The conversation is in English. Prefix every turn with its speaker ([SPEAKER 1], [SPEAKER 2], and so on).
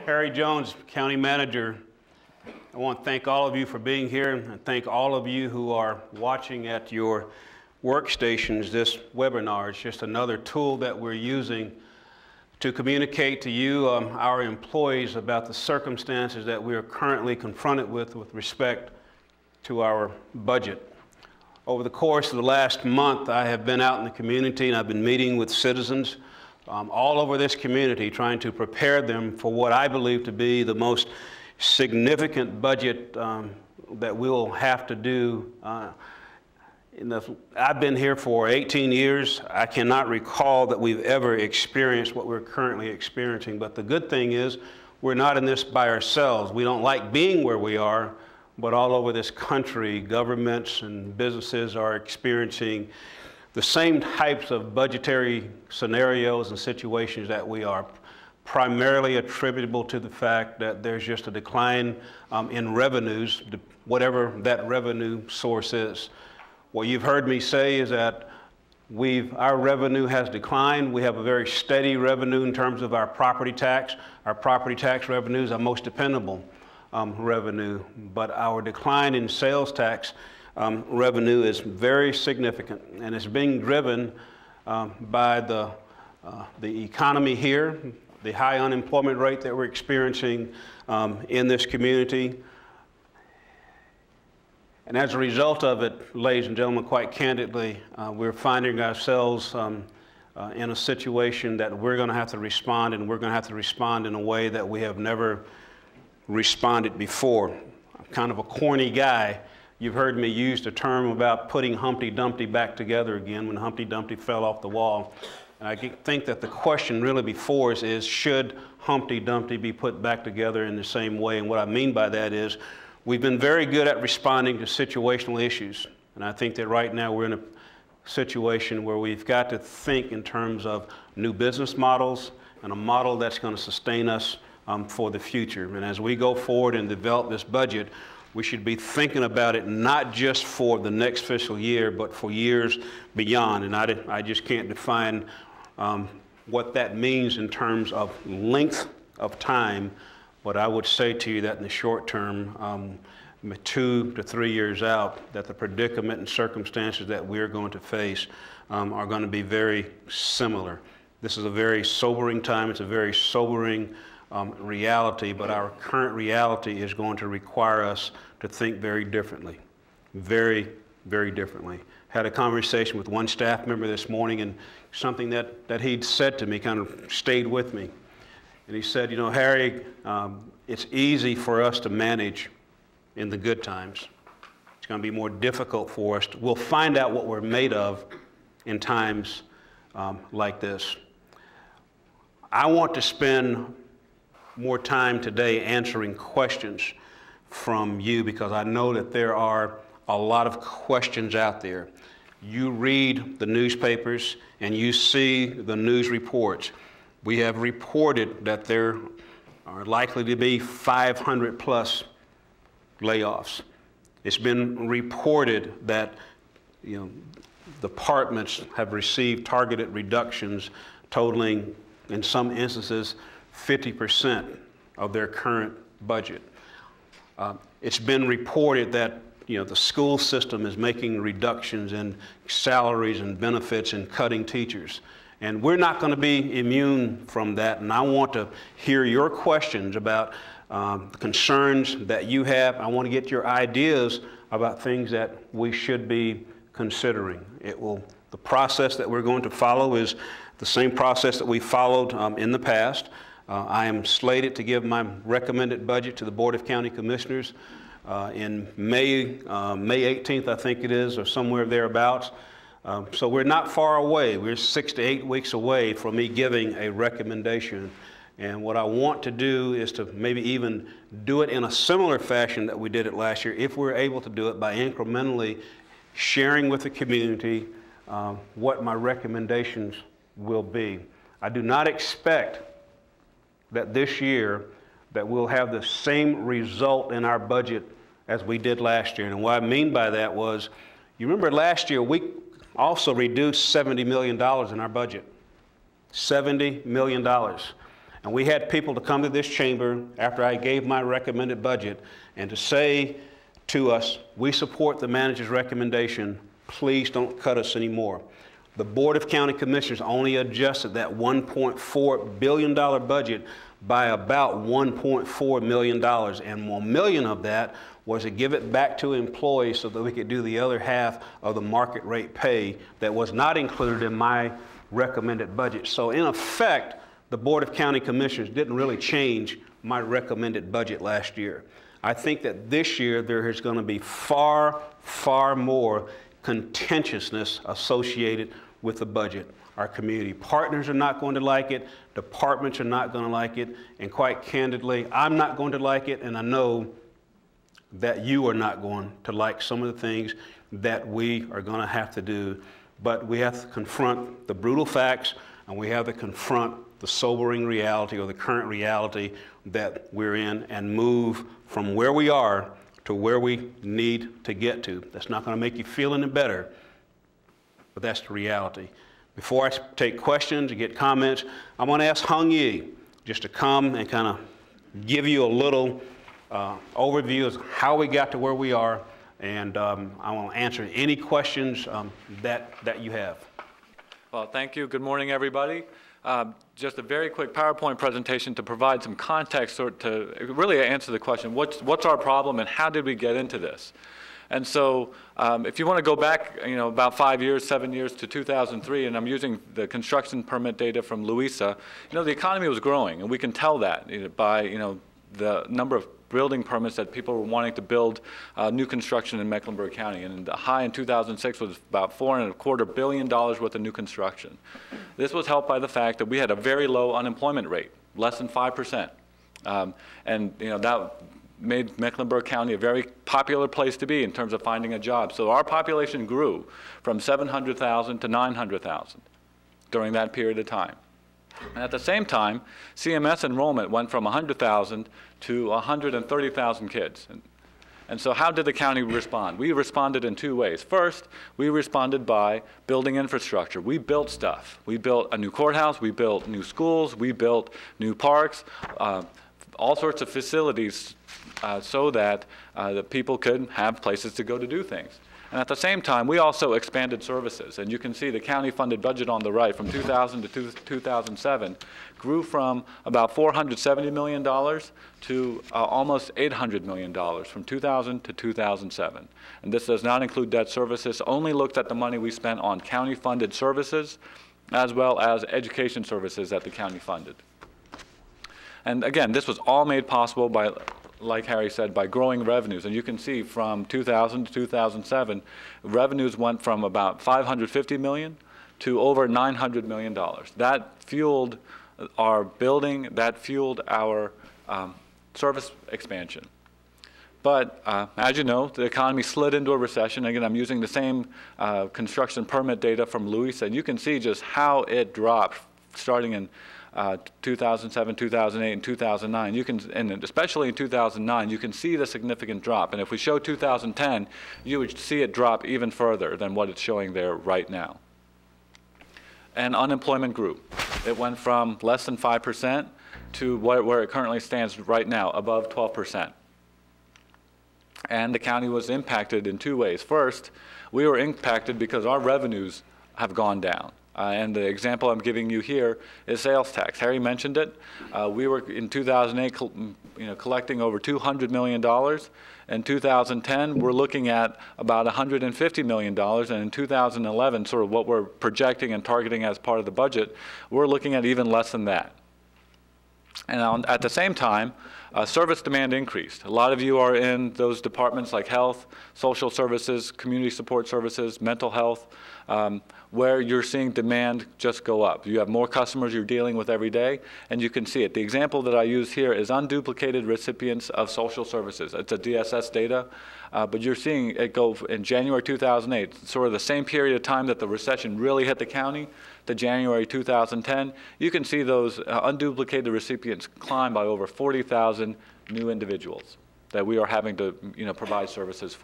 [SPEAKER 1] Harry Jones, County Manager. I want to thank all of you for being here and thank all of you who are watching at your workstations this webinar. It's just another tool that we're using to communicate to you, our employees, about the circumstances that we are currently confronted with respect to our budget. Over the course of the last month, I have been out in the community and I've been meeting with citizens all over this community, trying to prepare them for what I believe to be the most significant budget that we'll have to do. I've been here for 18 years. I cannot recall that we've ever experienced what we're currently experiencing. But the good thing is we're not in this by ourselves. We don't like being where we are, but all over this country, governments and businesses are experiencing the same types of budgetary scenarios and situations that we are, primarily attributable to the fact that there's just a decline in revenues, whatever that revenue source is. What you've heard me say is that our revenue has declined. We have a very steady revenue in terms of our property tax. Our property tax revenue is our most dependable revenue, but our decline in sales tax revenue is very significant, and it's being driven by the economy here, the high unemployment rate that we're experiencing in this community. And as a result of it, ladies and gentlemen, quite candidly, we're finding ourselves in a situation that we're going to have to respond, and we're going to have to respond in a way that we have never responded before. I'm kind of a corny guy. You've heard me use the term about putting Humpty Dumpty back together again when Humpty Dumpty fell off the wall. And I think that the question really before us is, should Humpty Dumpty be put back together in the same way? And what I mean by that is, we've been very good at responding to situational issues. And I think that right now we're in a situation where we've got to think in terms of new business models and a model that's going to sustain us for the future. And as we go forward and develop this budget, we should be thinking about it not just for the next fiscal year, but for years beyond. And I just can't define what that means in terms of length of time, but I would say to you that in the short term, 2 to 3 years out, that the predicament and circumstances that we're going to face are going to be very similar. This is a very sobering time. It's a very sobering reality, but our current reality is going to require us to think very differently, very, very differently. Had a conversation with one staff member this morning, and something that he'd said to me kind of stayed with me. And he said, you know, Harry, it's easy for us to manage in the good times. It's going to be more difficult for us. We'll find out what we're made of in times like this. I want to spend more time today answering questions from you, because I know that there are a lot of questions out there. You read the newspapers and you see the news reports. We have reported that there are likely to be 500 plus layoffs. It's been reported that, you know, departments have received targeted reductions totaling, in some instances, 50% of their current budget. It's been reported that, you know, the school system is making reductions in salaries and benefits and cutting teachers. And we're not going to be immune from that. And I want to hear your questions about the concerns that you have. I want to get your ideas about things that we should be considering. The process that we're going to follow is the same process that we followed in the past. I am slated to give my recommended budget to the Board of County Commissioners in May 18th, I think it is, or somewhere thereabouts. So we're not far away. We're 6 to 8 weeks away from me giving a recommendation. And what I want to do is to maybe even do it in a similar fashion that we did it last year, if we're able to do it by incrementally sharing with the community what my recommendations will be. I do not expect that this year that we'll have the same result in our budget as we did last year. And what I mean by that was, you remember last year we also reduced $70 million in our budget. $70 million. And we had people to come to this chamber after I gave my recommended budget and to say to us, we support the manager's recommendation, please don't cut us anymore. The Board of County Commissioners only adjusted that $1.4 billion budget by about $1.4 million, and $1 million of that was to give it back to employees so that we could do the other half of the market rate pay that was not included in my recommended budget. So in effect, the Board of County Commissioners didn't really change my recommended budget last year. I think that this year there is going to be far, far more contentiousness associated with the budget. Our community partners are not going to like it, departments are not going to like it, and quite candidly, I'm not going to like it, and I know that you are not going to like some of the things that we are going to have to do. But we have to confront the brutal facts, and we have to confront the sobering reality, or the current reality that we're in, and move from where we are to where we need to get to. That's not going to make you feel any better, but that's the reality. Before I take questions and get comments, I want to ask Hung Ye just to come and kind of give you a little overview of how we got to where we are, and I want to answer any questions that you have.
[SPEAKER 2] Well, thank you. Good morning, everybody. Just a very quick PowerPoint presentation to provide some context or to really answer the question, what's our problem and how did we get into this? And so if you want to go back, about 5 years, 7 years to 2003, and I'm using the construction permit data from Louisa, the economy was growing, and we can tell that by, the number of building permits that people were wanting to build new construction in Mecklenburg County. And the high in 2006 was about $4.25 billion worth of new construction. This was helped by the fact that we had a very low unemployment rate, less than 5%. And that made Mecklenburg County a very popular place to be in terms of finding a job. So our population grew from 700,000 to 900,000 during that period of time. And at the same time, CMS enrollment went from 100,000 to 130,000 kids. And so how did the county respond? We responded in two ways. First, we responded by building infrastructure. We built stuff. We built a new courthouse, we built new schools, we built new parks, all sorts of facilities so that the people could have places to go to do things. And at the same time, we also expanded services. And you can see the county-funded budget on the right from 2000 to 2007 grew from about $470 million to almost $800 million from 2000 to 2007. And this does not include debt services, only looked at the money we spent on county-funded services as well as education services that the county funded. And again, this was all made possible by, like Harry said, by growing revenues. And you can see from 2000 to 2007, revenues went from about $550 million to over $900 million. That fueled our building, that fueled our service expansion. But as you know, the economy slid into a recession. Again, I'm using the same construction permit data from Louisa, and you can see just how it dropped starting in 2007, 2008, and 2009. You can, and especially in 2009, you can see the significant drop. And if we show 2010, you would see it drop even further than what it's showing there right now. And unemployment grew. It went from less than 5% to where it currently stands right now, above 12%. And the county was impacted in two ways. First, we were impacted because our revenues have gone down. And the example I'm giving you here is sales tax. Harry mentioned it. We were in 2008 collecting over $200 million. In 2010, we're looking at about $150 million. And in 2011, sort of what we're projecting and targeting as part of the budget, we're looking at even less than that. And at the same time, service demand increased. A lot of you are in those departments like health, social services, community support services, mental health, where you're seeing demand just go up. You have more customers you're dealing with every day, and you can see it. The example that I use here is unduplicated recipients of social services. It's a DSS data, but you're seeing it go in January 2008, sort of the same period of time that the recession really hit the county, to January 2010. You can see those unduplicated recipients climb by over 40,000 new individuals that we are having to provide services for.